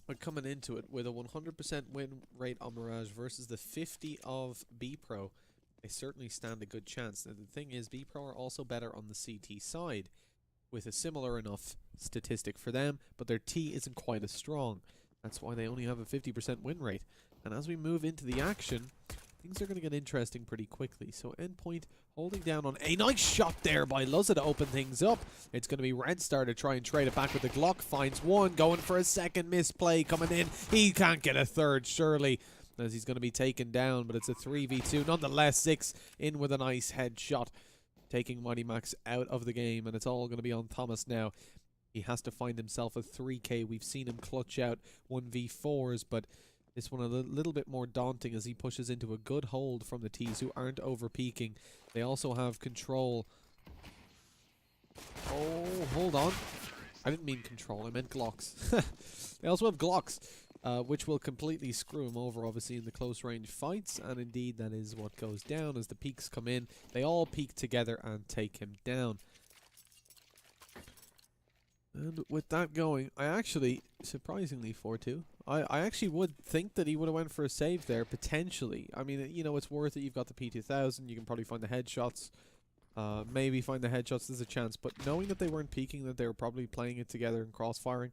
are coming into it with a 100% win rate on Mirage versus the 50 of Bpro. They certainly stand a good chance. Now, the thing is, Bpro are also better on the CT side, with a similar enough statistic for them, but their T isn't quite as strong. That's why they only have a 50% win rate. And as we move into the action, things are going to get interesting pretty quickly. So Endpoint holding down on a nice shot there by Luzza to open things up. It's going to be Red Star to try and trade it back with the Glock. Finds one, going for a second misplay coming in. He can't get a third, surely, as he's going to be taken down. But it's a 3v2. Nonetheless, 6 in with a nice headshot, taking Mighty Max out of the game. And it's all going to be on Thomas now. He has to find himself a 3k. We've seen him clutch out 1v4s, but this one a little bit more daunting as he pushes into a good hold from the T's, who aren't over-peaking. They also have control. Oh, hold on. I didn't mean control, I meant Glocks. They also have Glocks, which will completely screw him over, obviously, in the close-range fights. And indeed, that is what goes down as the peaks come in. They all peak together and take him down. And with that going, I actually, surprisingly 4-2, I actually would think that he would have went for a save there, potentially. I mean, you know, it's worth it. You've got the P2000, you can probably find the headshots. Maybe find the headshots, there's a chance. But knowing that they weren't peeking, that they were probably playing it together and cross-firing,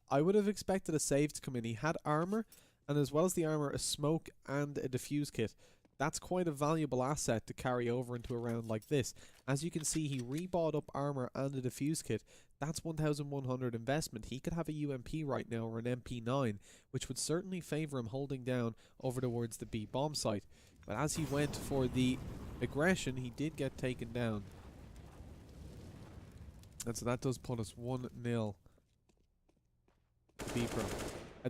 I would have expected a save to come in. He had armor, and as well as the armor, a smoke and a defuse kit. That's quite a valuable asset to carry over into a round like this. As you can see, he rebought up armor and a defuse kit. That's 1,100 investment. He could have a UMP right now or an MP9, which would certainly favour him holding down over towards the B bomb site. But as he went for the aggression, he did get taken down. And so that does put us 1-0. Bpro.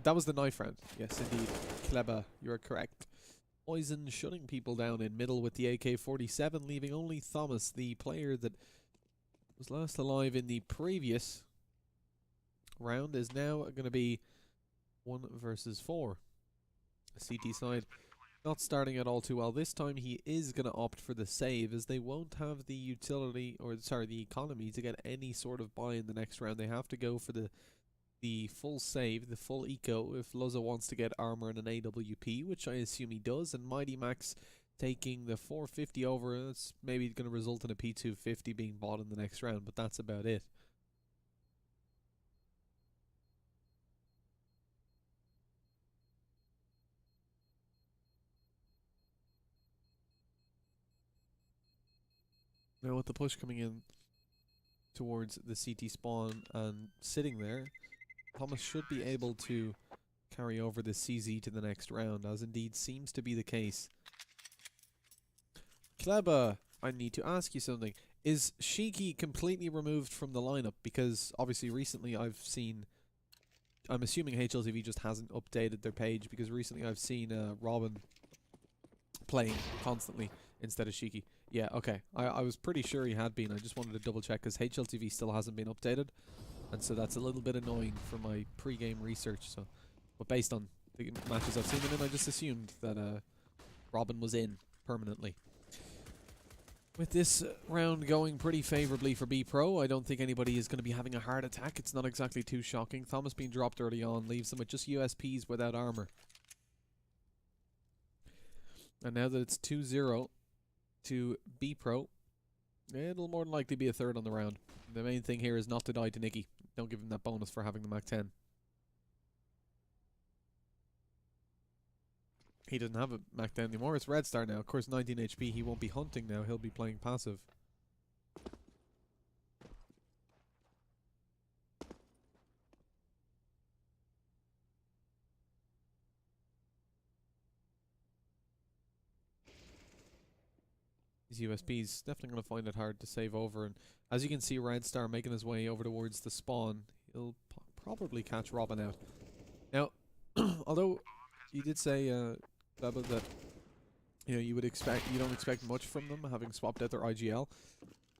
That was the knife round. Yes, indeed. Clever, you're correct. Poison shutting people down in middle with the AK-47, leaving only Thomas, the player that was last alive in the previous round, is now going to be 1 versus 4. CT side not starting at all too well. This time he is going to opt for the save, as they won't have the utility, or sorry, the economy to get any sort of buy in the next round. They have to go for the full save, the full eco, if Luzza wants to get armor and an AWP, which I assume he does. And Mighty Max taking the 450 over. It's maybe going to result in a P250 being bought in the next round, but that's about it. Now with the push coming in towards the CT spawn and sitting there, Thomas should be able to carry over the CZ to the next round, as indeed seems to be the case. Kleba, I need to ask you something. Is Shiki completely removed from the lineup? Because obviously recently I've seen, I'm assuming HLTV just hasn't updated their page, because recently I've seen Robin playing constantly instead of Shiki. Yeah, okay. I was pretty sure he had been. I just wanted to double check, because HLTV still hasn't been updated. And so that's a little bit annoying for my pre-game research. So, but based on the matches I've seen him in, I just assumed that Robin was in permanently. With this round going pretty favourably for Bpro, I don't think anybody is going to be having a heart attack. It's not exactly too shocking. Thomas being dropped early on leaves them with just USPs without armor. And now that it's 2-0 to Bpro, it'll more than likely be a third on the round. The main thing here is not to die to Nicky. Don't give him that bonus for having the Mac 10. He doesn't have a Mac 10 anymore. It's Red Star now. Of course, 19 HP. He won't be hunting now. He'll be playing passive. These USBs definitely going to find it hard to save over, and as you can see, Red Star making his way over towards the spawn. He'll probably catch Robin out. Now, although you did say, Beba, that you don't expect much from them, having swapped out their IGL.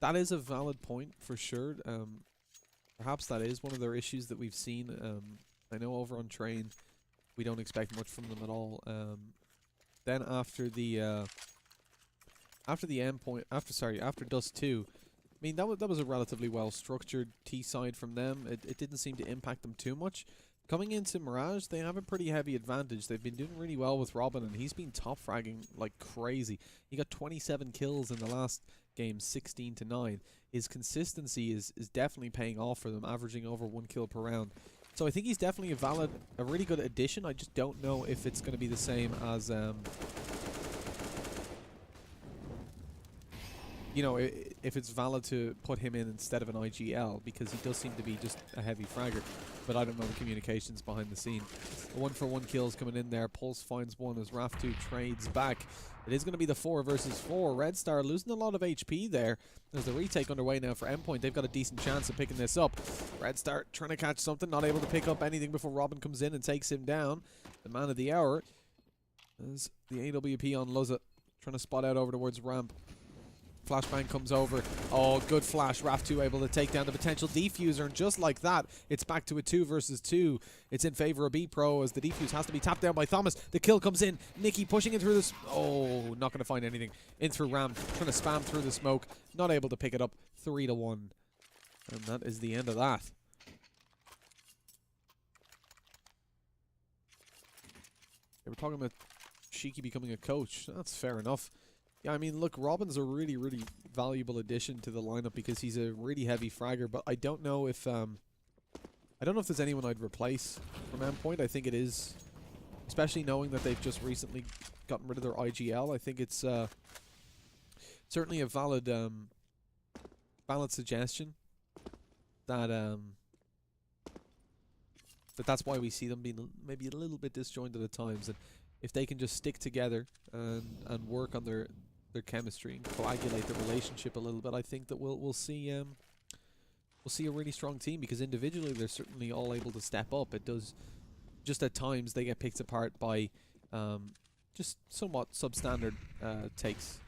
That is a valid point for sure. Perhaps that is one of their issues that we've seen. I know over on Train, we don't expect much from them at all. Then after the Endpoint, after Dust 2, I mean, that was a relatively well structured T side from them. It didn't seem to impact them too much. Coming into Mirage, they have a pretty heavy advantage. They've been doing really well with Robin, and he's been top fragging like crazy. He got 27 kills in the last game, 16-9. His consistency is definitely paying off for them, averaging over 1 kill per round. So I think he's definitely a really good addition. I just don't know if it's going to be the same as, you know, if it's valid to put him in instead of an IGL, because he does seem to be just a heavy fragger. But I don't know the communications behind the scene. The 1-for-1 kills coming in there. Pulse finds one as Raf2 trades back. It is going to be the 4 versus 4. Red Star losing a lot of HP there. There's the retake underway now for Endpoint. They've got a decent chance of picking this up. Red Star trying to catch something, not able to pick up anything before Robin comes in and takes him down. The man of the hour is the AWP on Luzza, trying to spot out over towards ramp. Flashbang comes over. Oh, good flash. Raf2 able to take down the potential defuser, and just like that, it's back to a 2 versus 2. It's in favor of Bpro as the defuse has to be tapped down by Thomas. The kill comes in. Nicky pushing in through this. Oh, not going to find anything. In through ramp, trying to spam through the smoke. Not able to pick it up. 3-1. And that is the end of that. They were talking about Shiki becoming a coach. That's fair enough. Yeah, I mean, look, Robin's a really, really valuable addition to the lineup because he's a really heavy fragger, but I don't know if there's anyone I'd replace from Endpoint. I think it is, especially knowing that they've just recently gotten rid of their IGL. I think it's certainly a valid suggestion that that's why we see them being maybe a little bit disjointed at times, and if they can just stick together and work on their chemistry and coagulate the relationship a little bit, I think that we'll see a really strong team, because individually they're certainly all able to step up. It does just at times they get picked apart by just somewhat substandard takes.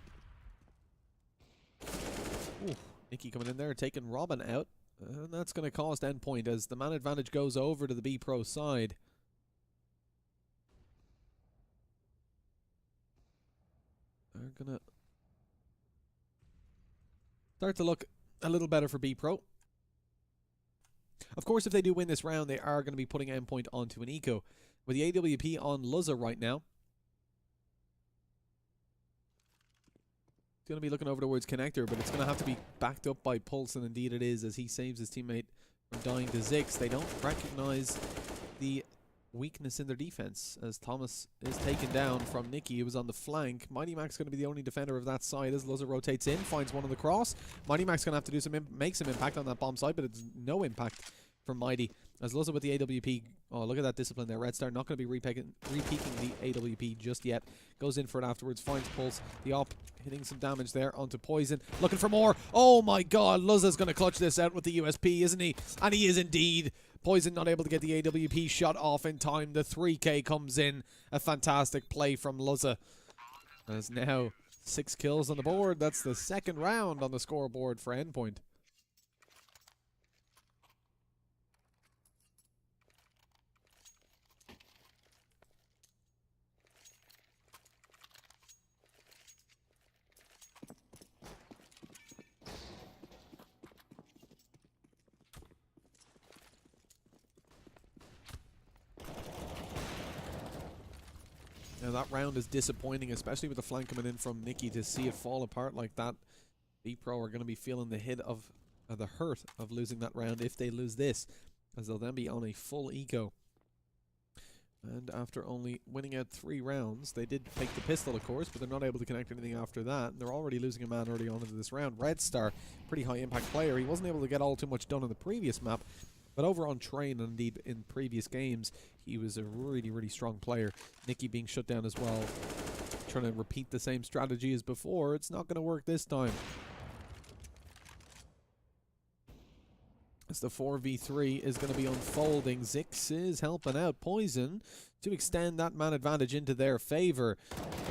Ooh, Nicky coming in there, taking Robin out, and that's going to cost Endpoint as the man advantage goes over to the Bpro side. They're gonna start to look a little better for Bpro. Of course, if they do win this round, they are going to be putting Endpoint onto an eco. With the AWP on Luzza right now, it's going to be looking over towards Connector, but it's going to have to be backed up by Pulse, and indeed it is, as he saves his teammate from dying to Zix. They don't recognize the weakness in their defense as Thomas is taken down from Nicky, who was on the flank. Mighty Mac's going to be the only defender of that side as Luzza rotates in, finds one on the cross. Mighty Mac's going to have to do make some impact on that bomb side, but it's no impact from Mighty as Luzza with the AWP. Oh, look at that discipline there. Red Star not going to be repeaking the AWP just yet. Goes in for it afterwards, finds Pulse. The op hitting some damage there onto Poison. Looking for more. Oh my god, Luzza's going to clutch this out with the USP, isn't he? And he is indeed. Poison not able to get the AWP shot off in time. The 3K comes in. A fantastic play from Luzza. There's now 6 kills on the board. That's the second round on the scoreboard for Endpoint. Now that round is disappointing, especially with the flank coming in from Nicky. To see it fall apart like that, Bpro are going to be feeling the hit of the hurt of losing that round if they lose this, as they'll then be on a full eco. And after only winning out 3 rounds, they did take the pistol, of course, but they're not able to connect anything after that. And they're already losing a man early on into this round. Red Star, pretty high impact player. He wasn't able to get all too much done on the previous map, but over on Train, and indeed in previous games, he was a really, really strong player. Nicky being shut down as well. Trying to repeat the same strategy as before. It's not going to work this time. As the 4v3 is going to be unfolding. Zix is helping out Poison to extend that man advantage into their favor.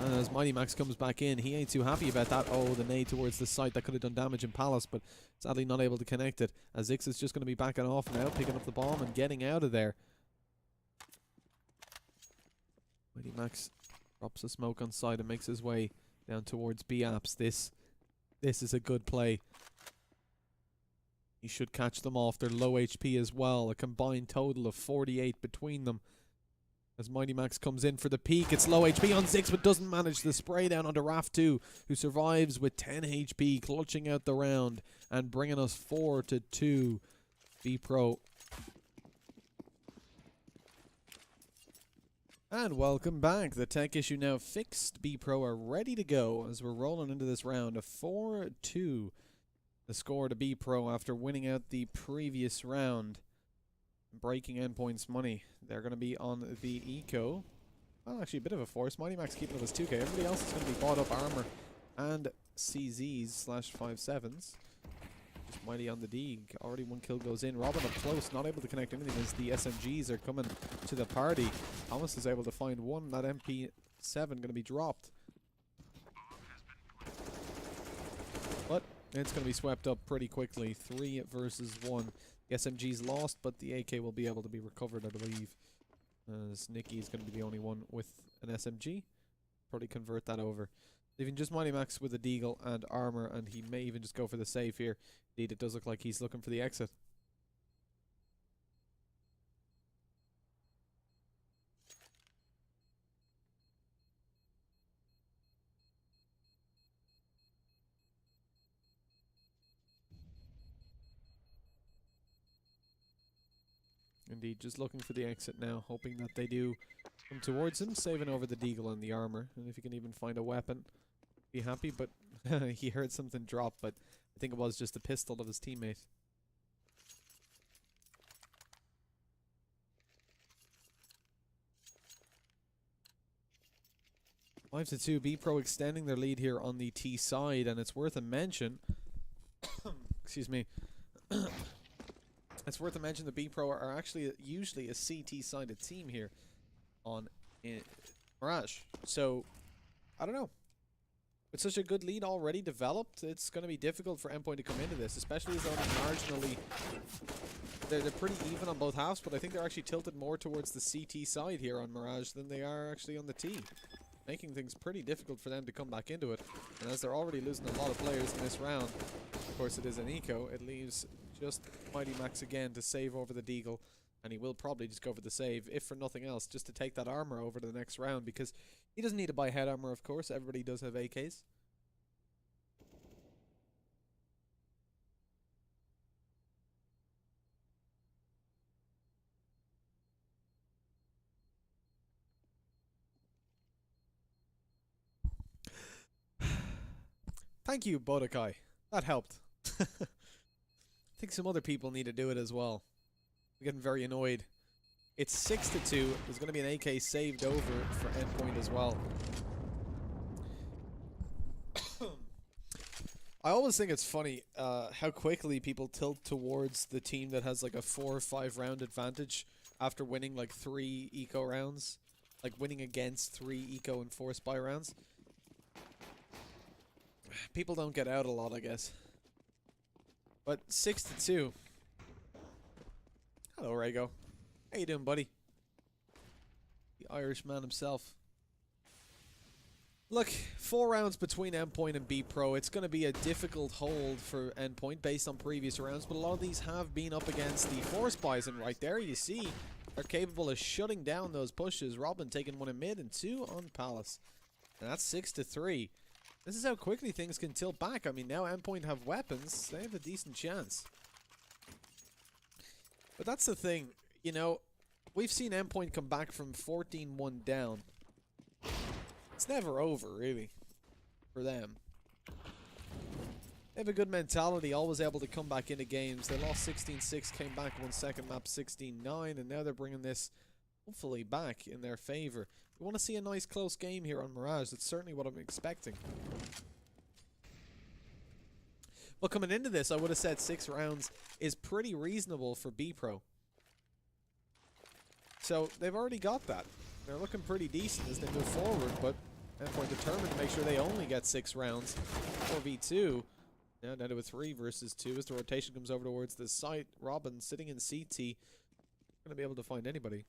And as Mighty Max comes back in, he ain't too happy about that. Oh, the nade towards the site that could have done damage in Palace, but sadly not able to connect it. As Zix is just going to be backing off now, picking up the bomb and getting out of there. Mighty Max drops a smoke on side and makes his way down towards B-Apps. This is a good play. He should catch them off. They're low HP as well. A combined total of 48 between them. As Mighty Max comes in for the peak. It's low HP on Zix, but doesn't manage the spray down onto Raf2, who survives with 10 HP, clutching out the round and bringing us 4-2. Bpro. And welcome back. The tech issue now fixed. Bpro are ready to go as we're rolling into this round. A 4-2. The score to Bpro after winning out the previous round. Breaking Endpoint's money. They're going to be on the eco. Well, actually a bit of a force. Mighty Max keeping it as 2k. Everybody else is going to be bought up armor and CZs/57s. Just Mighty on the D. Already one kill goes in. Robin up close, not able to connect anything as the SMGs are coming to the party. Thomas is able to find one. That MP7 going to be dropped. But it's going to be swept up pretty quickly. 3 versus 1. The SMG's lost, but the AK will be able to be recovered, I believe. As Nicky is going to be the only one with an SMG. Probably convert that over. Leaving just Mighty Max with a deagle and armor, and he may even just go for the save here. Indeed, it does look like he's looking for the exit. Indeed, just looking for the exit now, hoping that they do come towards him, saving over the deagle and the armor. And if he can even find a weapon, be happy. But he heard something drop, but I think it was just a pistol of his teammate. Five to 2, Bpro extending their lead here on the T side, and it's worth a mention. Excuse me. It's worth a mention that Bpro are actually usually a CT-sided team here on Mirage. So, I don't know. With such a good lead already developed, it's going to be difficult for Endpoint to come into this, especially as only marginally. They're pretty even on both halves, but I think they're actually tilted more towards the CT side here on Mirage than they are actually on the T. Making things pretty difficult for them to come back into it. And as they're already losing a lot of players in this round, of course it is an eco, it leaves just Mighty Max again to save over the deagle, and he will probably just go for the save, if for nothing else, just to take that armor over to the next round, because he doesn't need to buy head armor, of course. Everybody does have AKs. Thank you, Bodokai. That helped. I think some other people need to do it as well. I'm getting very annoyed. It's 6 to 2. There's going to be an AK saved over for Endpoint as well. I always think it's funny how quickly people tilt towards the team that has like a 4 or 5 round advantage after winning like 3 eco rounds. Like winning against 3 eco and 4 spy rounds. People don't get out a lot, I guess. But 6 to 2. Hello, Rago. How you doing, buddy? The Irishman himself. Look, 4 rounds between Endpoint and Bpro. It's going to be a difficult hold for Endpoint based on previous rounds, but a lot of these have been up against the 4 spies, and right there you see they're capable of shutting down those pushes. Robin taking 1 in mid and 2 on Palace. And that's 6 to 3. This is how quickly things can tilt back. I mean, now Endpoint have weapons. They have a decent chance. But that's the thing. You know, we've seen Endpoint come back from 14-1 down. It's never over, really, for them. They have a good mentality, always able to come back into games. They lost 16-6, came back, won second map 16-9, and now they're bringing this, hopefully, back in their favor. We want to see a nice close game here on Mirage. That's certainly what I'm expecting. But coming into this, I would have said 6 rounds is pretty reasonable for Bpro. So they've already got that. They're looking pretty decent as they move forward, but Endpoint determined to make sure they only get 6 rounds. 4v2. Now down to a 3 versus 2 as the rotation comes over towards the site. Robin sitting in CT. Going to be able to find anybody.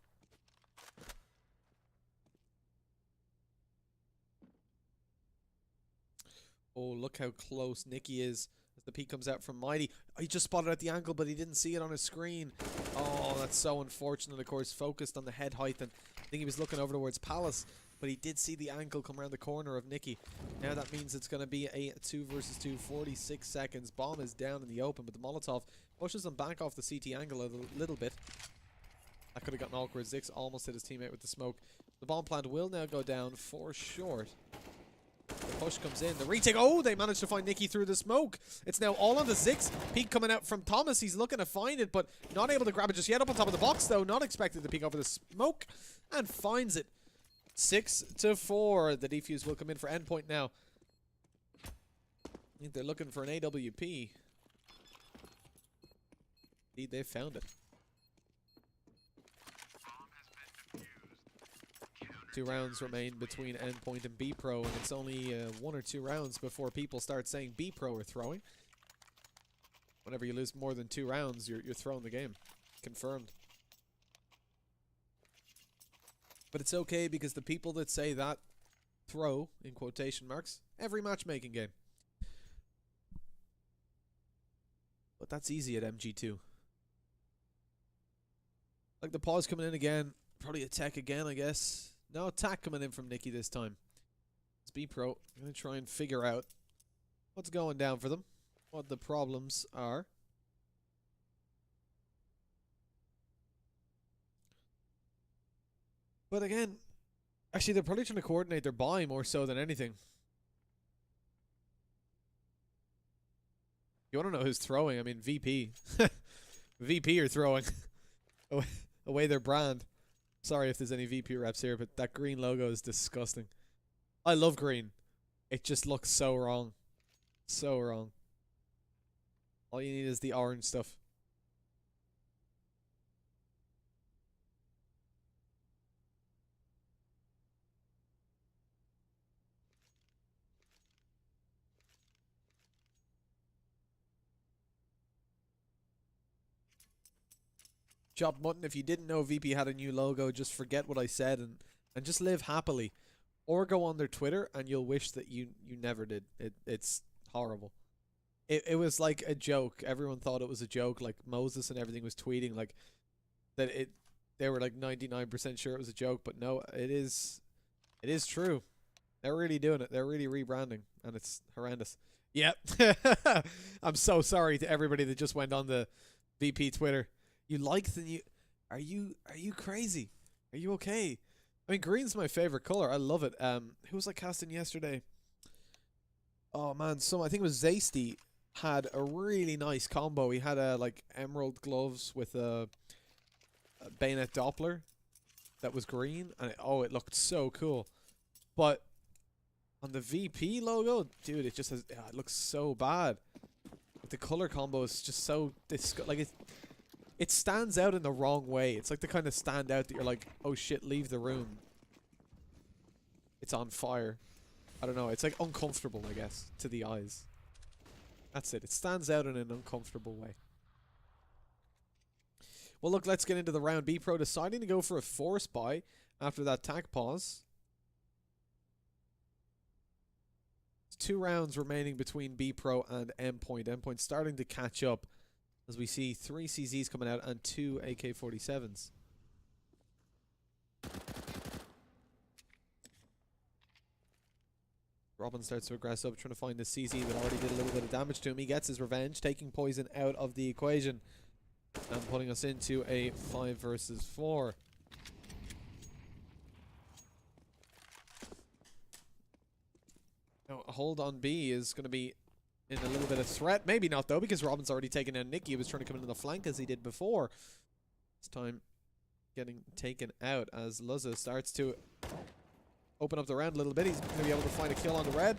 Oh, look how close Nicky is. As The peek comes out from Mighty. He just spotted at the angle, but he didn't see it on his screen. Oh, that's so unfortunate. Of course, focused on the head height, and I think he was looking over towards Palace, but he did see the ankle come around the corner of Nicky. Now that means it's going to be a 2 versus 2, 46 seconds. Bomb is down in the open, but the Molotov pushes him back off the CT angle a little bit. That could have gotten awkward. Zix almost hit his teammate with the smoke. The bomb plant will now go down for short. The push comes in. The retake. Oh, they managed to find Nicky through the smoke. It's now all on the Zix. Peek coming out from Thomas. He's looking to find it, but not able to grab it just yet. Up on top of the box, though. Not expected to peek over the smoke. And finds it. 6-4. The defuse will come in for Endpoint now. I think they're looking for an AWP. Indeed, they found it. 2 rounds remain between Endpoint and Bpro, and it's only 1 or 2 rounds before people start saying Bpro are throwing. Whenever you lose more than 2 rounds, you're throwing the game. Confirmed. But it's okay, because the people that say that throw, in quotation marks, every matchmaking game. But that's easy at MG2. Like the pause coming in again. Probably attack again, I guess. No attack coming in from Nicky this time. It's Bpro. I'm going to try and figure out what's going down for them. What the problems are. But again, actually they're probably trying to coordinate their buy more so than anything. You want to know who's throwing? I mean, VP. VP are throwing away their brand. Sorry if there's any VP reps here, but that green logo is disgusting. I love green. It just looks so wrong. So wrong. All you need is the orange stuff. Chopped mutton, if you didn't know VP had a new logo, just forget what I said and just live happily. Or go on their Twitter and you'll wish that you never did. It's horrible. It was like a joke. Everyone thought it was a joke. Like Moses and everything was tweeting like that they were like 99% sure it was a joke, but no, it is true. They're really doing it. They're really rebranding, and it's horrendous. Yep. I'm so sorry to everybody that just went on the VP Twitter. You like the new... Are you crazy? Are you okay? I mean, green's my favorite color. I love it. Who was I casting yesterday? Oh man, I think it was Zasty had a really nice combo. He had like emerald gloves with a bayonet Doppler that was green, and it looked so cool. But on the VP logo, dude, it just has it looks so bad. But the color combo is just so like it stands out in the wrong way. It's like the kind of stand out that you're like, oh shit, leave the room. It's on fire. I don't know. It's like uncomfortable, I guess, to the eyes. That's it. It stands out in an uncomfortable way. Well, look, let's get into the round. Bpro deciding to go for a force buy after that tack pause. 2 rounds remaining between Bpro and Endpoint. Endpoint starting to catch up as we see 3 CZs coming out and 2 AK-47s. Robin starts to progress up, trying to find the CZ that already did a little bit of damage to him. He gets his revenge, taking poison out of the equation and putting us into a 5 versus 4. Now, a hold on B is going to be in a little bit of threat. Maybe not, though, because Robin's already taken out Nicky. He was trying to come into the flank as he did before. This time, getting taken out as Luzza starts to open up the round a little bit. He's going to be able to find a kill on the red.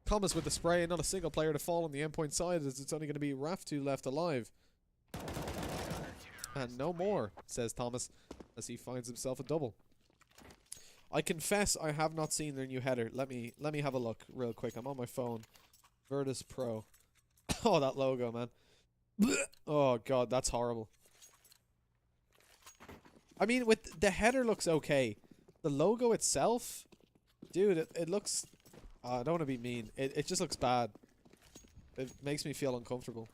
Thomas with the spray, not a single player to fall on the Endpoint side, as it's only going to be Raftu left alive. And no more, says Thomas, as he finds himself a double. I confess I have not seen their new header. Let me have a look real quick. I'm on my phone. Virtus Pro. Oh, that logo, man. Oh god, that's horrible. I mean, with the header looks okay. The logo itself, dude, it looks... I don't want to be mean. It just looks bad. It makes me feel uncomfortable.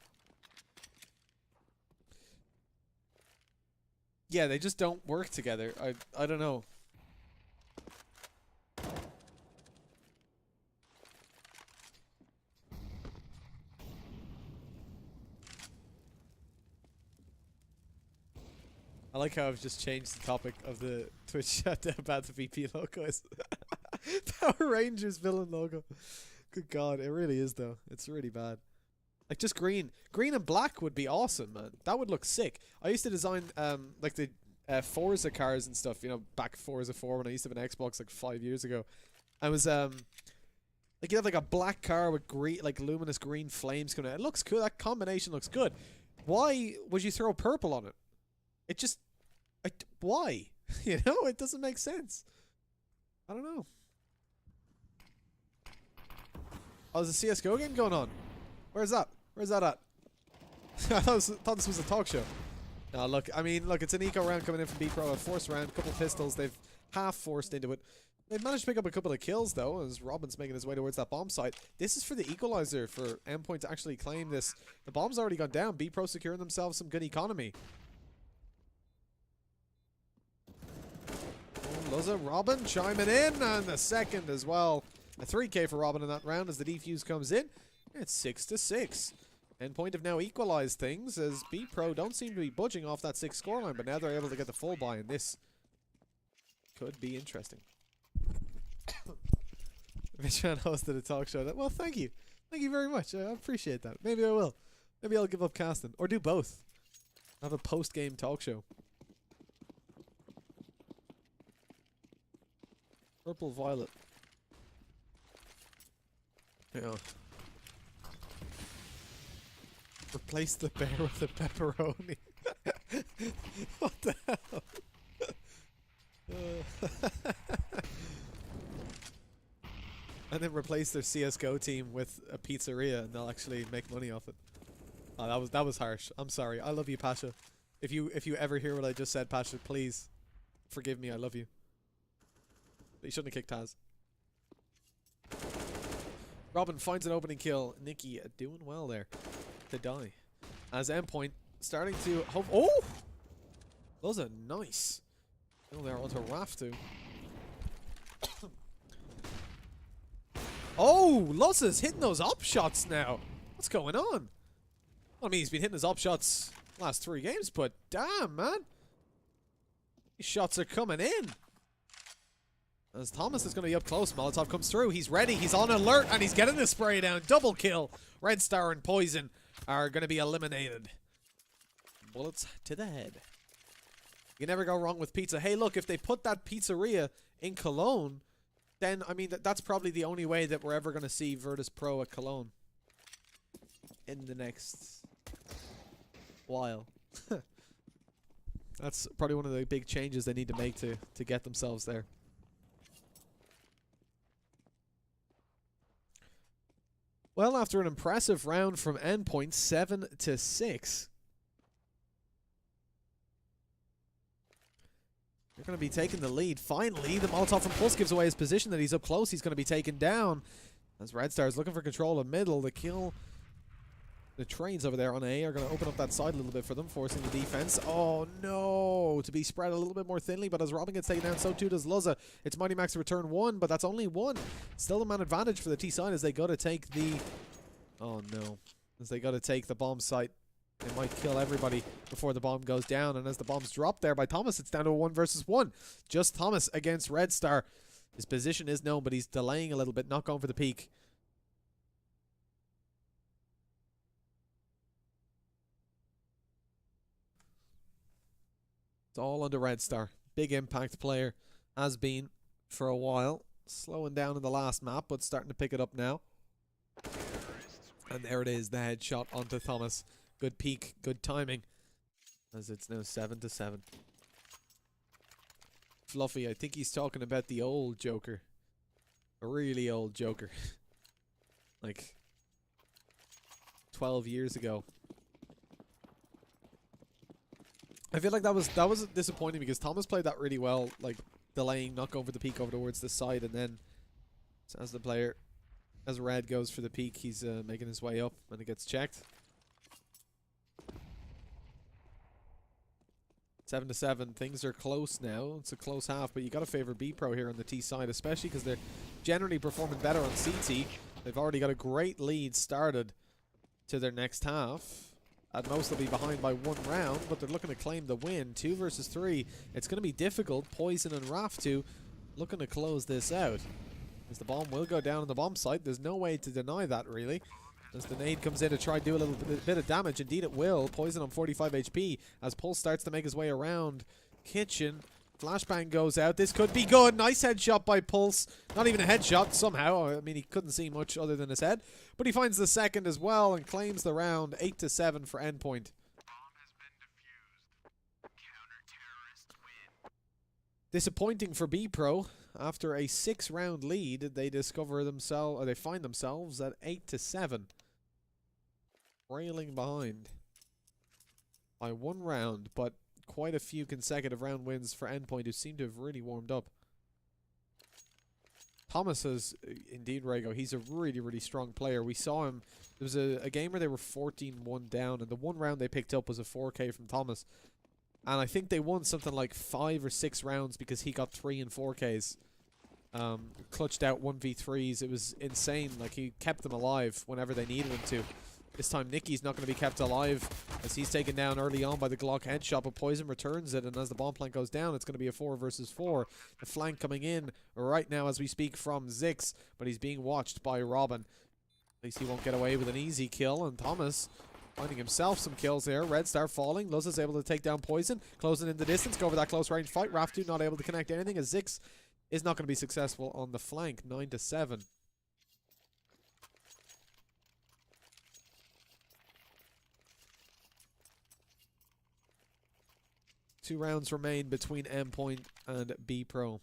Yeah, they just don't work together. I don't know. I like how I've just changed the topic of the Twitch chat about the VP logo is Power Rangers villain logo. Good God, it really is though. It's really bad. Like just green and black would be awesome, man. That would look sick. I used to design like the Forza cars and stuff. You know, back Forza 4 when I used to have an Xbox like 5 years ago. I was like you have like a black car with green, like luminous green flames coming out. It looks cool. That combination looks good. Why would you throw purple on it? It just, why? You know, it doesn't make sense. I don't know. Oh, there's a CSGO game going on. Where's that? Where's that at? I thought this was a talk show. No, look, I mean, look, it's an eco round coming in from Bpro, a forced round, couple pistols. They've half forced into it. They've managed to pick up a couple of kills, though, as Robin's making his way towards that bomb site. This is for the equalizer, for Endpoint to actually claim this. The bomb's already gone down. Bpro securing themselves some good economy. Luzza, Robin chiming in, and the second as well. A 3k for Robin in that round as the defuse comes in. It's 6-6. Endpoint have now equalized things as Bpro don't seem to be budging off that 6 scoreline, but now they're able to get the full buy, and this could be interesting. Mitchan hosted a talk show. Well, thank you. Thank you very much. I appreciate that. Maybe I will. Maybe I'll give up casting. Or do both. Have a post-game talk show. Purple violet. Yeah. Replace the bear with the pepperoni. What the hell? And then replace their CSGO team with a pizzeria, and they'll actually make money off it. Oh, that was harsh. I'm sorry. I love you, Pasha. If you ever hear what I just said, Pasha, please forgive me. I love you. But you shouldn't have kicked Taz. Robin finds an opening kill. Nikki doing well there to die. As Endpoint starting to hope. Oh! Those are nice. Oh, they're onto Raft too. Oh! Luzza's hitting those op shots now. What's going on? Well, I mean, he's been hitting his op shots last 3 games, but damn, man. These shots are coming in. As Thomas is going to be up close, Molotov comes through. He's ready. He's on alert, and he's getting the spray down. Double kill. Red Star and Poison are going to be eliminated. Bullets to the head. You never go wrong with pizza. Hey, look, if they put that pizzeria in Cologne, then, I mean, that's probably the only way that we're ever going to see Virtus Pro at Cologne in the next while. That's probably one of the big changes they need to make to get themselves there. Well, after an impressive round from Endpoint, 7-6. They're going to be taking the lead. Finally, the Molotov from Pulse gives away his position that he's up close. He's going to be taken down. As Red Star is looking for control of middle. The kill. The trains over there on A are going to open up that side a little bit for them, forcing the defense. Oh, no. To be spread a little bit more thinly, but as Robin gets taken down, so too does Luzza. It's Mighty Max to return 1, but that's only 1. Still a man advantage for the T side as they go to take the... Oh, no. As they go to take the bomb site. They might kill everybody before the bomb goes down, and as the bomb's dropped there by Thomas, it's down to a 1 versus 1. Just Thomas against Red Star. His position is known, but he's delaying a little bit, not going for the peak. It's all under Red Star. Big impact player. Has been for a while. Slowing down in the last map, but starting to pick it up now. And there it is, the headshot onto Thomas. Good peak, good timing. As it's now 7-7. Fluffy, I think he's talking about the old Joker. A really old Joker. Like 12 years ago. I feel like that was disappointing because Thomas played that really well, like delaying, not going for the peak over towards the side, and then as the player As Red goes for the peak, he's making his way up and it gets checked. 7-7. Things are close now. It's a close half, but you got to favor Bpro here on the T side, especially because they're generally performing better on CT. They've already got a great lead started to their next half. At most, they'll be behind by 1 round, but they're looking to claim the win. 2 versus 3. It's going to be difficult. Poison and Raftu looking to close this out. As the bomb will go down on the bomb site. There's no way to deny that, really. As the nade comes in to try to do a little bit of damage. Indeed it will. Poison on 45 HP as Pulse starts to make his way around Kitchen. Flashbang goes out. This could be good. Nice headshot by Pulse. Not even a headshot somehow. I mean, he couldn't see much other than his head. But he finds the second as well and claims the round. 8-7 for Endpoint. Disappointing for Bpro. After a 6-round lead, they discover themselves, or they find themselves at 8-7. Trailing behind by 1 round, but quite a few consecutive round wins for Endpoint, who seem to have really warmed up. Thomas is indeed, Rego. He's a really, really strong player. We saw him. There was a game where they were 14-1 down, and the 1 round they picked up was a 4K from Thomas. And I think they won something like 5 or 6 rounds because he got 3 and 4Ks. Clutched out 1v3s. It was insane. Like, he kept them alive whenever they needed him to. This time Nicky's not going to be kept alive as he's taken down early on by the Glock headshot, but Poison returns it, and as the bomb plank goes down, it's going to be a 4 versus 4. The flank coming in right now as we speak from Zix, but he's being watched by Robin. At least he won't get away with an easy kill, and Thomas finding himself some kills there. Red Star falling. Luz is able to take down Poison, closing in the distance, go for that close range fight. Raftu not able to connect anything as Zix is not going to be successful on the flank. 9-7. Two rounds remain between Endpoint and Bpro.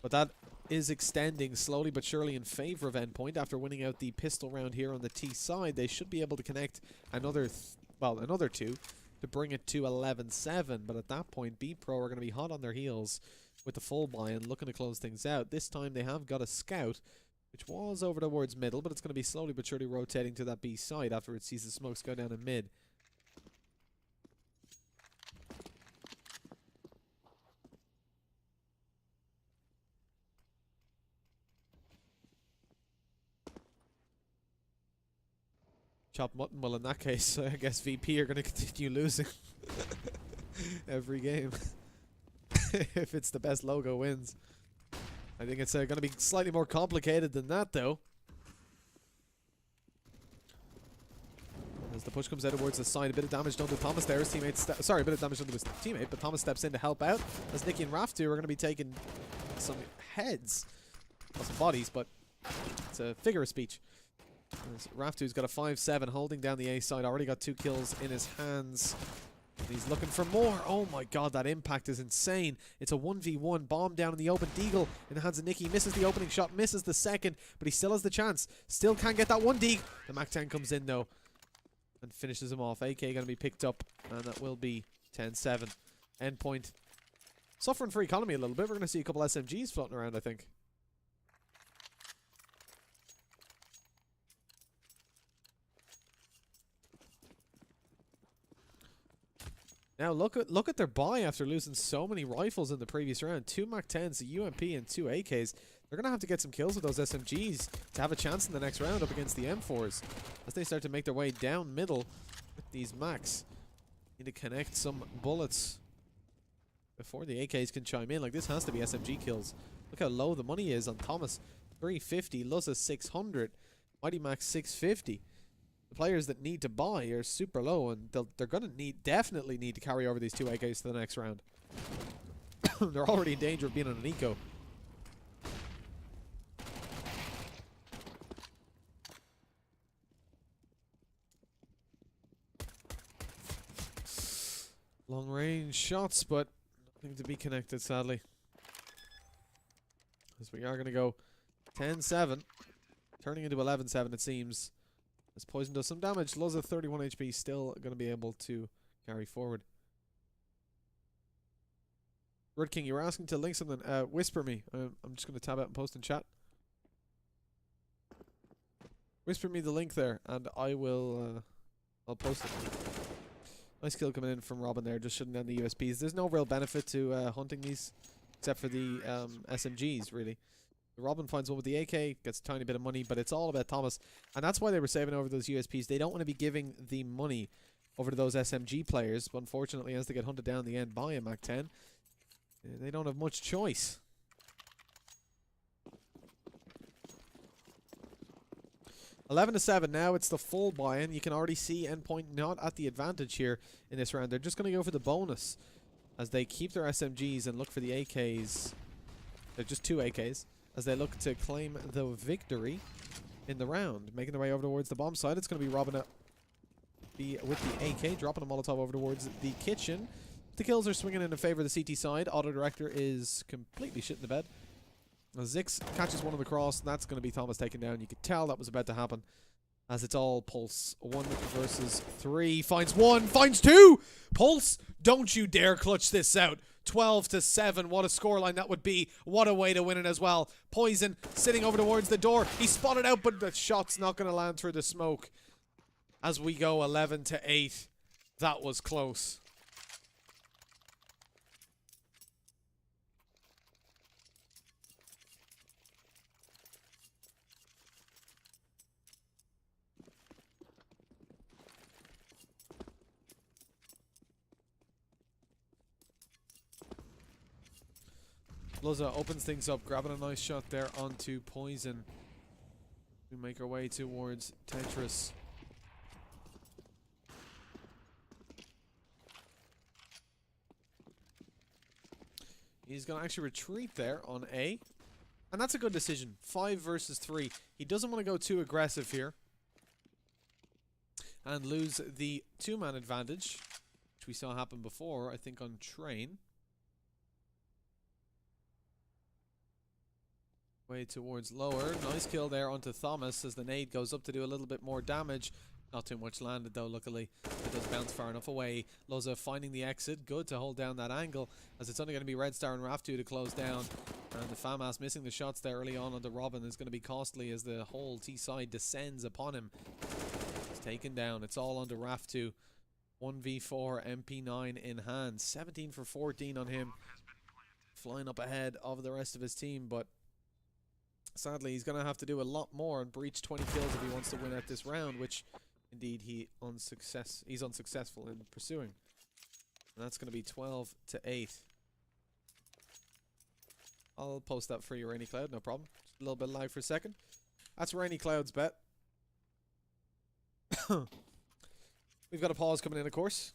But that is extending slowly but surely in favor of Endpoint. After winning out the pistol round here on the T side, they should be able to connect another 2 to bring it to 11-7. But at that point, Bpro are going to be hot on their heels with the full buy and looking to close things out. This time they have got a scout, which was over towards middle, but it's going to be slowly but surely rotating to that B side after it sees the smokes go down in mid. Chop mutton. Well, in that case, I guess VP are going to continue losing every game. If it's the best logo wins. I think it's going to be slightly more complicated than that, though. As the push comes out towards the side, a bit of damage done to Thomas there. His teammate, sorry, a bit of damage done to his teammate, but Thomas steps in to help out. As Nicky and Raftu are going to be taking some heads, well, some bodies, but it's a figure of speech. Raftu's got a 5-7 holding down the A side. Already got 2 kills in his hands. And he's looking for more. Oh my god, that impact is insane. It's a 1v1 bomb down in the open. Deagle in the hands of Nicky. Misses the opening shot, misses the second, but he still has the chance. Still can't get that 1D. The Mac-10 comes in though and finishes him off. AK going to be picked up, and that will be 10-7. Endpoint suffering for economy a little bit. We're going to see a couple SMGs floating around, I think. Now look at their buy after losing so many rifles in the previous round. 2 Mac-10s, a UMP, and 2 AKs. They're going to have to get some kills with those SMGs to have a chance in the next round up against the M4s. As they start to make their way down middle with these Macs. Need to connect some bullets before the AKs can chime in. Like, this has to be SMG kills. Look how low the money is on Thomas. 350, Luzza 600, Mighty Max 650. The players that need to buy are super low, and they're going to definitely need to carry over these 2 AKs to the next round. They're already in danger of being on an eco. Long range shots, but nothing to be connected, sadly. As we are going to go 10-7, turning into 11-7 it seems. As Poison does some damage, Luzza 31 HP, still going to be able to carry forward. Red King, you were asking to link something. Whisper me. I'm just going to tab out and post in chat. Whisper me the link there, and I will. I'll post it. Nice kill coming in from Robin there, just shutting down the USPs. There's no real benefit to hunting these, except for the SMGs, really. Robin finds one with the AK, gets a tiny bit of money, but it's all about Thomas. And that's why they were saving over those USPs. They don't want to be giving the money over to those SMG players, but unfortunately, as they get hunted down in the end by a MAC-10, they don't have much choice. 11-7 now. It's the full buy-in. You can already see Endpoint not at the advantage here in this round. They're just going to go for the bonus as they keep their SMGs and look for the AKs. They're just 2 AKs as they look to claim the victory in the round. Making their way over towards the bomb side. It's going to be Robin with the AK, dropping a Molotov over towards the kitchen. The kills are swinging in favor of the CT side. Auto Director is completely shit in the bed. Zix catches one of the cross, and that's going to be Thomas taken down. You could tell that was about to happen, as it's all Pulse. 1 versus 3. Finds 1, finds 2! Pulse, don't you dare clutch this out. 12-7, what a scoreline that would be. What a way to win it as well. Poison sitting over towards the door. He's spotted out, but the shot's not going to land through the smoke. As we go 11-8. That was close. Loza opens things up, grabbing a nice shot there onto Poison. We make our way towards Tetris. He's going to actually retreat there on A. And that's a good decision. 5 versus 3. He doesn't want to go too aggressive here and lose the 2-man advantage, which we saw happen before, I think, on Train. Way towards lower. Nice kill there onto Thomas as the nade goes up to do a little bit more damage. Not too much landed though, luckily. It does bounce far enough away. Loza finding the exit. Good to hold down that angle, as it's only going to be Red Star and Raf 2 to close down. And the FAMAS missing the shots there early on onto Robin is going to be costly as the whole T-side descends upon him. He's taken down. It's all onto Raf 2. 1v4, MP9 in hand. 17 for 14 on him. Flying up ahead of the rest of his team, but sadly, he's going to have to do a lot more and breach 20 kills if he wants to win out this round, which indeed he's unsuccessful in pursuing. And that's going to be 12-8. I'll post that for you, Rainy Cloud, no problem. Just a little bit of lag for a second. That's Rainy Cloud's bet. We've got a pause coming in, of course.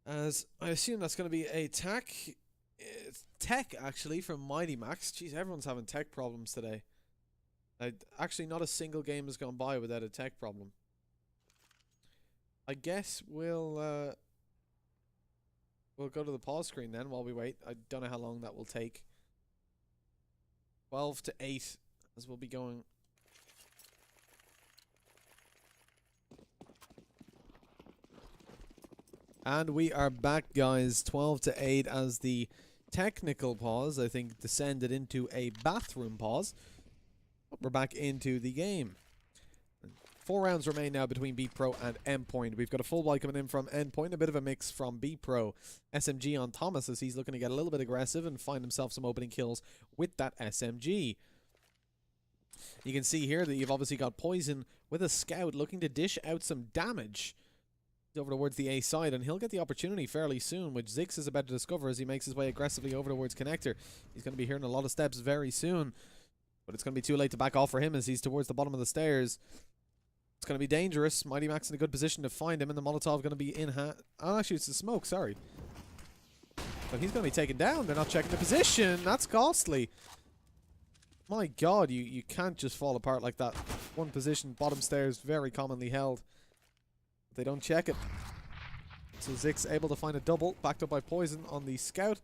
As I assume that's going to be a tack. It's tech, actually, from Mighty Max. Jeez, everyone's having tech problems today. Actually, not a single game has gone by without a tech problem. I guess we'll go to the pause screen then while we wait. I don't know how long that will take. 12-8 as we'll be going. And we are back, guys. 12-8 as the technical pause, I think, descended into a bathroom pause. But we're back into the game. 4 rounds remain now between Bpro and Endpoint. We've got a full buy coming in from Endpoint, a bit of a mix from Bpro. SMG on Thomas as he's looking to get a little bit aggressive and find himself some opening kills with that SMG. You can see here that you've obviously got Poison with a scout looking to dish out some damage over towards the A side, and he'll get the opportunity fairly soon, which Zix is about to discover as he makes his way aggressively over towards Connector. He's going to be hearing a lot of steps very soon, but it's going to be too late to back off for him as he's towards the bottom of the stairs. It's going to be dangerous. Mighty Max in a good position to find him, and the Molotov going to be in hand. Oh, actually, it's the smoke, sorry. But he's going to be taken down. They're not checking the position. That's costly. My God, you can't just fall apart like that. One position, bottom stairs, very commonly held. They don't check it. So Zix able to find a double, backed up by Poison on the scout.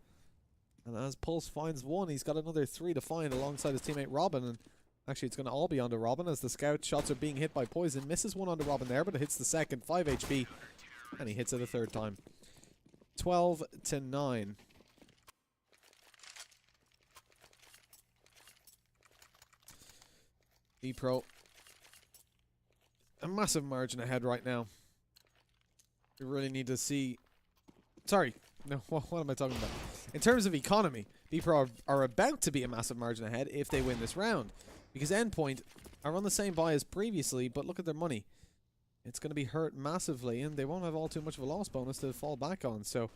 And as Pulse finds one, he's got another 3 to find alongside his teammate Robin. And actually, it's going to all be onto Robin as the scout shots are being hit by Poison. Misses one onto Robin there, but it hits the second. 5 HP. And he hits it a third time. 12-9. Bpro, a massive margin ahead right now. We really need to see... Sorry, no, what am I talking about? In terms of economy, Bpro are about to be a massive margin ahead if they win this round. Because Endpoint are on the same buy as previously, but look at their money. It's going to be hurt massively, and they won't have all too much of a loss bonus to fall back on. So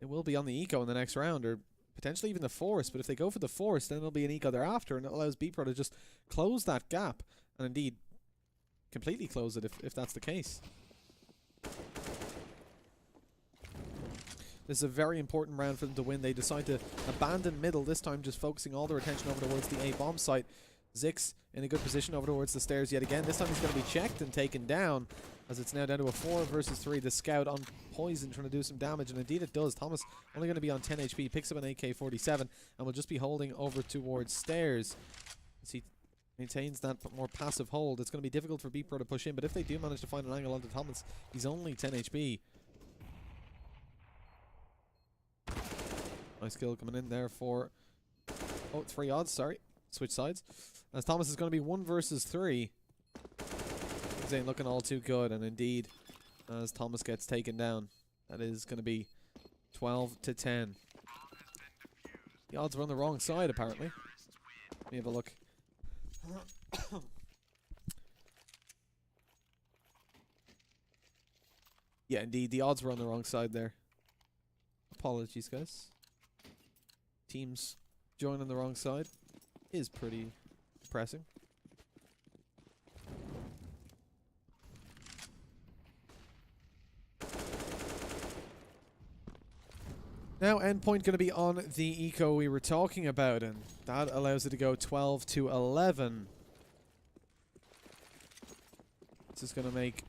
it will be on the eco in the next round, or potentially even the forest. But if they go for the forest, then there'll be an eco thereafter, and it allows Bpro to just close that gap, and indeed completely close it if that's the case. This is a very important round for them to win. They decide to abandon middle, this time just focusing all their attention over towards the A bomb site. Zix in a good position over towards the stairs yet again. This time he's going to be checked and taken down, as it's now down to a 4 versus 3. The scout on poison trying to do some damage, and indeed it does. Thomas only going to be on 10 HP, picks up an AK-47, and will just be holding over towards stairs as he maintains that more passive hold. It's going to be difficult for Bpro to push in, but if they do manage to find an angle onto Thomas, he's only 10 HP. Nice kill coming in there for... Oh, 3 odds, sorry. Switch sides. As Thomas is going to be 1 versus 3. Things ain't looking all too good, and indeed, as Thomas gets taken down, that is going to be 12 to 10. The odds were on the wrong side, apparently. Let me have a look. Yeah, indeed, the odds were on the wrong side there. Apologies, guys. Teams joining the wrong side is pretty depressing. Now Endpoint going to be on the eco we were talking about, and that allows it to go 12 to 11. This is going to make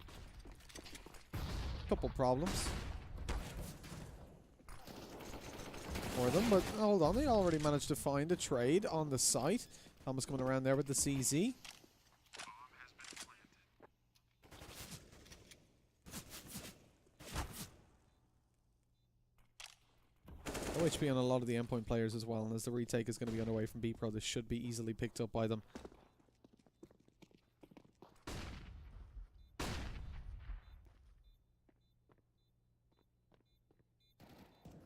a couple problems for them, but hold on, they already managed to find a trade on the site. Thomas coming around there with the CZ. Low HP on a lot of the Endpoint players as well, and as the retake is going to be underway from Bpro, this should be easily picked up by them.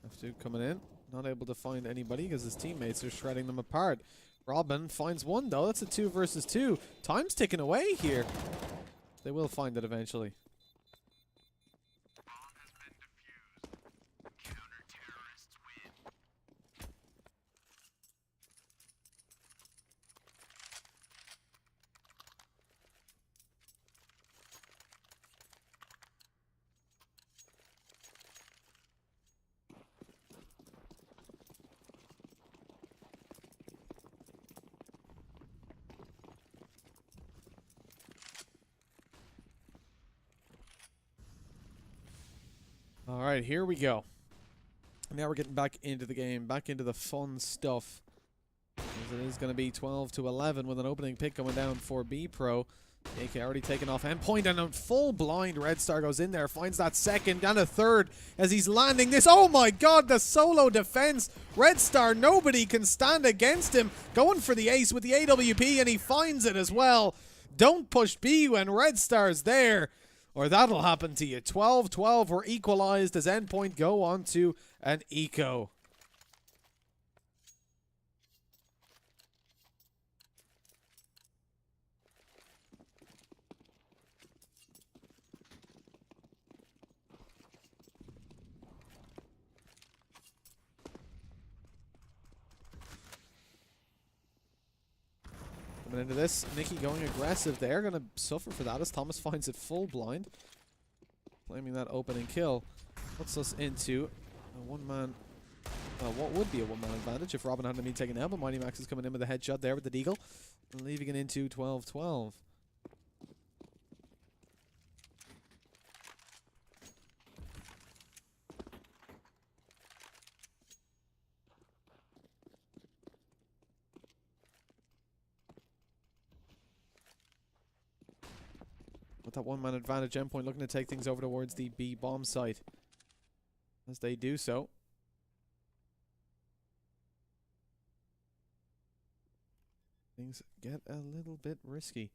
F2 coming in. Not able to find anybody because his teammates are shredding them apart. Robin finds one though. That's a 2 versus 2. Time's ticking away here. They will find it eventually. Alright, here we go. Now we're getting back into the game, back into the fun stuff. As it is going to be 12 to 11 with an opening pick coming down for Bpro. AK already taken off Endpoint, and a full blind Red Star goes in there, finds that second and a third as he's landing this. Oh my god, the solo defense. Red Star, nobody can stand against him. Going for the ace with the AWP, and he finds it as well. Don't push B when Red Star's there, or that'll happen to you. 12-12 were equalized as Endpoint go on to an eco. Coming into this, Nikki going aggressive there. Going to suffer for that as Thomas finds it full blind. Claiming that opening kill. Puts us into a one-man, what would be a one-man advantage if Robin hadn't been taken out. But Mighty Max is coming in with a headshot there with the Deagle. And leaving it into 12-12. With that one-man advantage, Endpoint looking to take things over towards the B bomb site. As they do so. things get a little bit risky.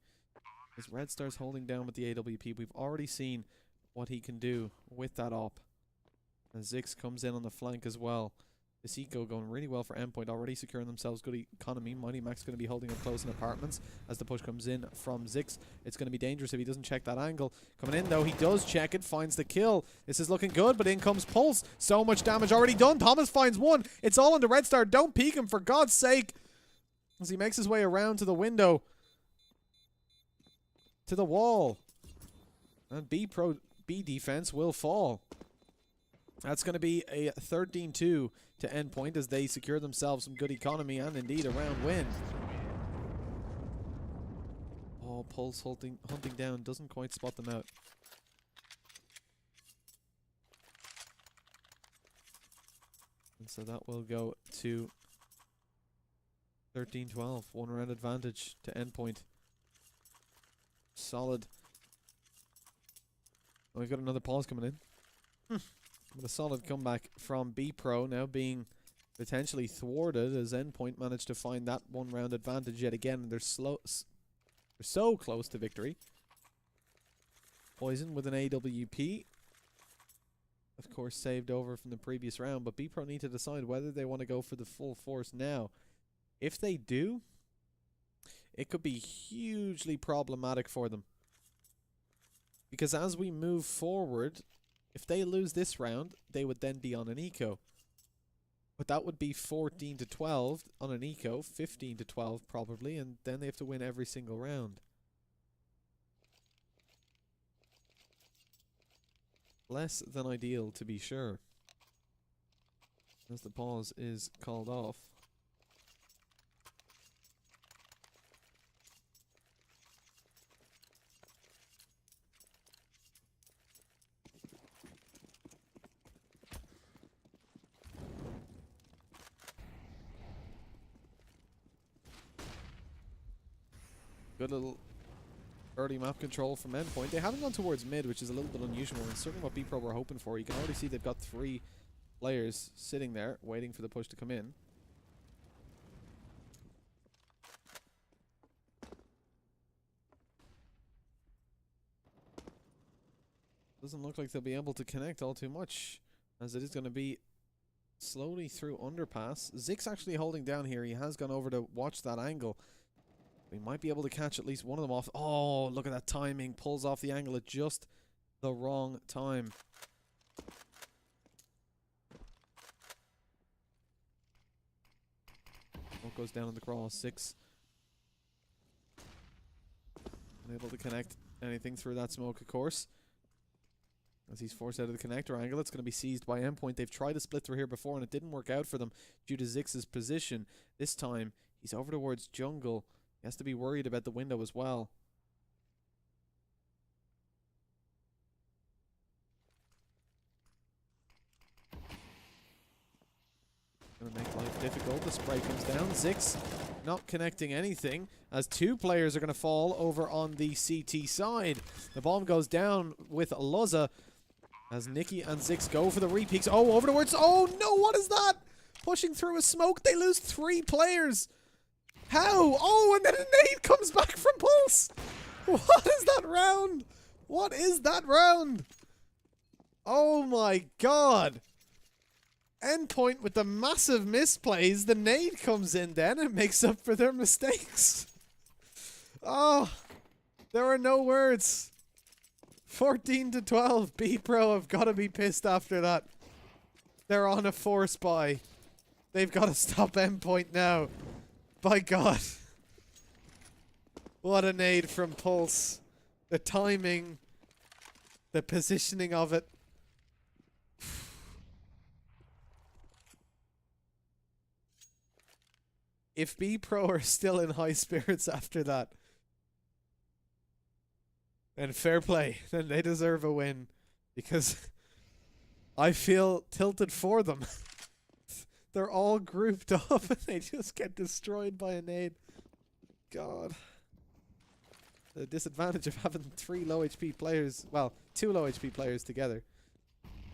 As Red Star's holding down with the AWP, we've already seen what he can do with that op. And Zix comes in on the flank as well. This eco going really well for Endpoint, already securing themselves good economy. Mighty Max going to be holding up close in apartments as the push comes in from Zix. It's going to be dangerous if he doesn't check that angle. Coming in though, he does check it, finds the kill. This is looking good, but in comes Pulse. So much damage already done. Thomas finds one. It's all on the Red Star. Don't peek him for God's sake. As he makes his way around to the window. To the wall. And Bpro B defense will fall. That's going to be a 13-2 to Endpoint as they secure themselves some good economy and indeed a round win. Oh, Pulse hunting down, doesn't quite spot them out. And so that will go to 13-12, one round advantage to Endpoint. Solid. Oh, we've got another pause coming in. With a solid comeback from Bpro, now being potentially thwarted as Endpoint managed to find that one round advantage yet again. They're so close to victory. Poison with an AWP. Of course, saved over from the previous round, but Bpro need to decide whether they want to go for the full force now. If they do, it could be hugely problematic for them. Because as we move forward, if they lose this round, they would then be on an eco. But that would be 14-12 on an eco, 15-12 probably, and then they have to win every single round. Less than ideal, to be sure. As the pause is called off. Good little early map control from Endpoint. They haven't gone towards mid, which is a little bit unusual, and certainly what Bpro were hoping for. You can already see they've got 3 players sitting there, waiting for the push to come in. Doesn't look like they'll be able to connect all too much, as it is going to be slowly through underpass. Zix actually holding down here. He has gone over to watch that angle. We might be able to catch at least one of them off. Oh, look at that timing. Pulls off the angle at just the wrong time. Smoke goes down on the cross. Zix unable to connect anything through that smoke, of course. As he's forced out of the connector angle, it's going to be seized by Endpoint. They've tried to split through here before, and it didn't work out for them due to Zix's position. This time, he's over towards jungle. He has to be worried about the window as well. Gonna make life difficult. The spray comes down. Zix not connecting anything as 2 players are gonna fall over on the CT side. The bomb goes down with Luzza as Nikki and Zix go for the repeats. Oh, over towards. Oh no, what is that? Pushing through a smoke. They lose 3 players. How? Oh, and then a nade comes back from Pulse. What is that round? What is that round? Oh my god. Endpoint with the massive misplays. The nade comes in then and makes up for their mistakes. Oh, there are no words. 14-12. Bpro have got to be pissed after that. They're on a force buy. They've got to stop Endpoint now. By God. What a nade from Pulse. The timing. The positioning of it. If Bpro are still in high spirits after that, then fair play. Then they deserve a win. Because I feel tilted for them. They're all grouped up and they just get destroyed by a nade. God. The disadvantage of having 3 low HP players, well, 2 low HP players together,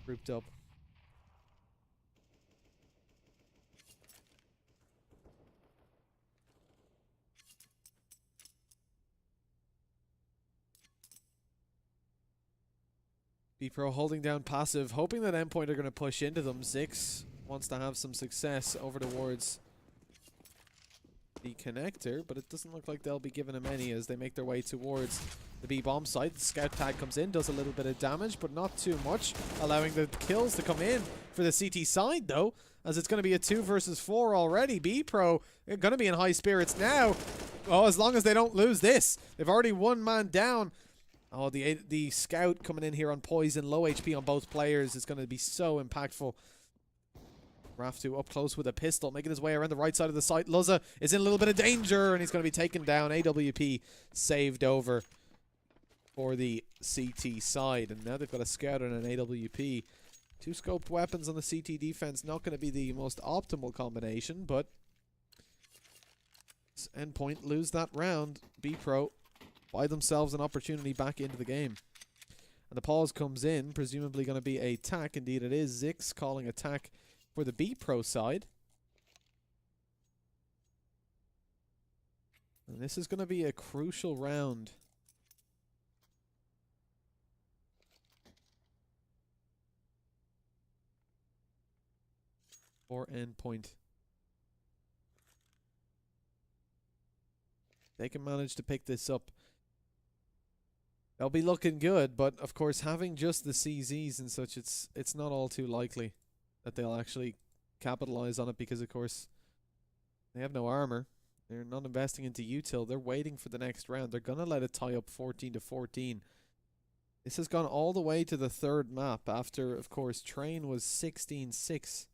grouped up. Bpro holding down passive, hoping that Endpoint are going to push into them. Zix wants to have some success over towards the connector, but it doesn't look like they'll be giving him any as they make their way towards the B-bomb site. The scout tag comes in, does a little bit of damage, but not too much, allowing the kills to come in for the CT side, though, as it's going to be a 2 versus 4 already. Bpro are going to be in high spirits now. Oh, as long as they don't lose this. They've already one man down. Oh, the scout coming in here on poison, low HP on both players is going to be so impactful. Raftu up close with a pistol, making his way around the right side of the site. Luzza is in a little bit of danger, and he's going to be taken down. AWP saved over for the CT side, and now they've got a scout and an AWP. 2 scoped weapons on the CT defense, not going to be the most optimal combination, but Endpoint lose that round. Bpro buy themselves an opportunity back into the game. And the pause comes in, presumably going to be a tack. Indeed it is. Zix calling attack for the Bpro side. And this is going to be a crucial round. For Endpoint. They can manage to pick this up. They'll be looking good, but of course having just the CZs and such, it's not all too likely that they'll actually capitalize on it, because of course they have no armor. They're not investing into util. They're waiting for the next round. They're gonna let it tie up 14-14. This has gone all the way to the 3rd map after, of course, Train was 16-6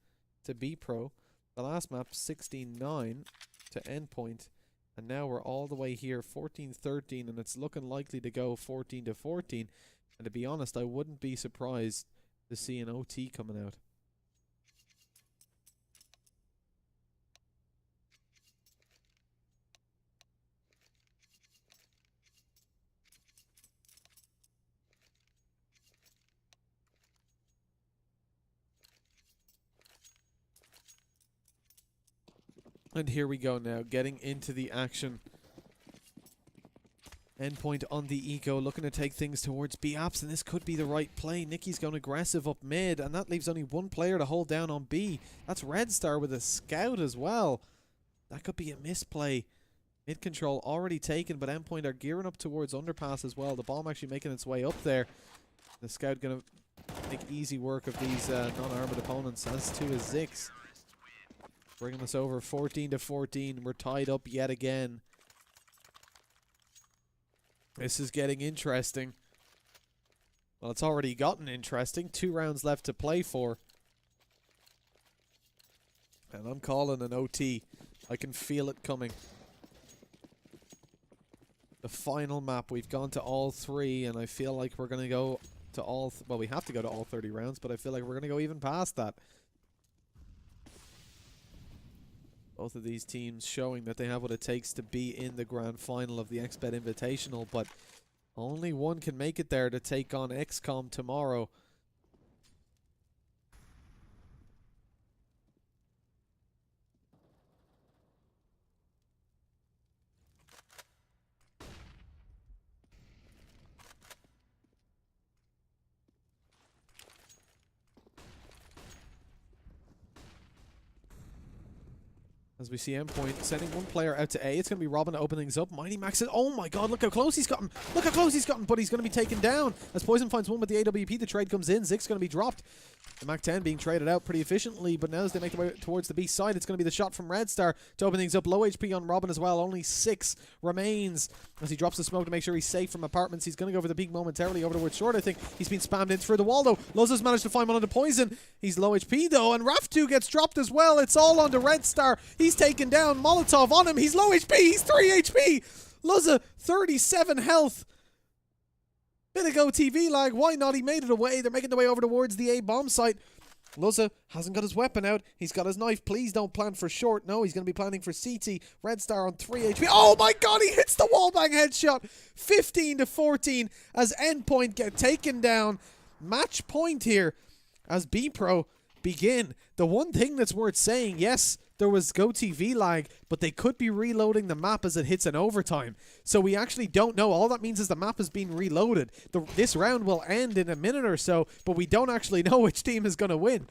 to Bpro. The last map 16-9 to Endpoint. And now we're all the way here, 14-13, and it's looking likely to go 14-14. And to be honest, I wouldn't be surprised to see an OT coming out. And here we go now, getting into the action. Endpoint on the eco, looking to take things towards B-Apps, and this could be the right play. Nicky's going aggressive up mid, and that leaves only one player to hold down on B. That's Red Star with a scout as well. That could be a misplay. Mid control already taken, but Endpoint are gearing up towards underpass as well. The bomb actually making its way up there. The scout going to make easy work of these non-armored opponents, as to is Zix. Bringing us over 14-14. We're tied up yet again. This is getting interesting. Well, it's already gotten interesting. 2 rounds left to play for. And I'm calling an OT. I can feel it coming. The final map. We've gone to all 3, and I feel like we're going to go to all... well, we have to go to all 30 rounds, but I feel like we're going to go even past that. Both of these teams showing that they have what it takes to be in the grand final of the XBet Invitational, but only one can make it there to take on XCOM tomorrow. As we see Endpoint sending one player out to A. It's going to be Robin opening things up. Mighty Max says, oh my god, look how close he's gotten. Look how close he's gotten, but he's going to be taken down. As Poison finds one with the AWP, the trade comes in. Zix going to be dropped. The Mac-10 being traded out pretty efficiently, but now as they make their way towards the B side, it's going to be the shot from Red Star to open things up. Low HP on Robin as well. Only 6 remains as he drops the smoke to make sure he's safe from apartments. He's going to go for the peak momentarily over towards short, I think. He's been spammed in through the wall, though. Luzza's managed to find one onto Poison. He's low HP, though, and Raftu gets dropped as well. It's all onto Red Star. He's taken down. Molotov on him. He's low HP. He's 3 HP. Luzza, 37 health. Bit of Go TV lag. Why not? He made it away. They're making their way over towards the A bomb site. Luzza hasn't got his weapon out. He's got his knife. Please don't plan for short. No, he's going to be planning for CT. Red Star on 3 HP. Oh my god, he hits the wallbang headshot. 15-14 as Endpoint get taken down. Match point here as Bpro begin. The one thing that's worth saying, yes, there was GoTV lag, but they could be reloading the map as it hits an overtime. So we actually don't know. All that means is the map is being reloaded. This round will end in a minute or so, but we don't actually know which team is going to win.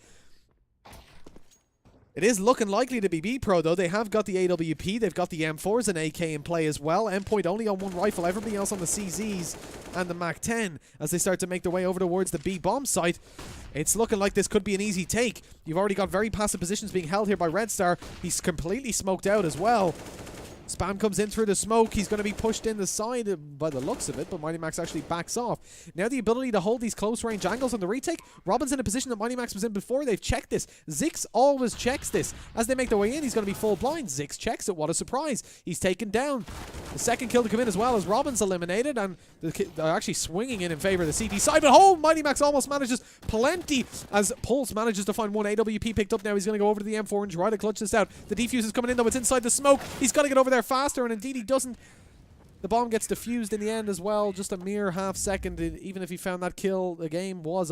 It is looking likely to be Bpro, though. They have got the AWP, they've got the M4s and AK in play as well. Endpoint only on one rifle, everybody else on the CZs and the MAC-10 as they start to make their way over towards the B-bomb site. It's looking like this could be an easy take. You've already got very passive positions being held here by Red Star. He's completely smoked out as well. Spam comes in through the smoke. He's going to be pushed in the side by the looks of it, but Mighty Max actually backs off. Now the ability to hold these close range angles on the retake. Robin's in a position that Mighty Max was in before. They've checked this. Zix always checks this. As they make their way in, he's going to be full blind. Zix checks it. What a surprise. He's taken down. The second kill to come in as well as Robin's eliminated, and they're actually swinging in favor of the CT side. But oh, Mighty Max almost manages plenty as Pulse manages to find one AWP picked up. Now he's going to go over to the M4 and try to clutch this out. The defuse is coming in, though. It's inside the smoke. He's got to get over there faster, and indeed he doesn't. The bomb gets defused in the end as well. Just a mere half second. Even if he found that kill, the game was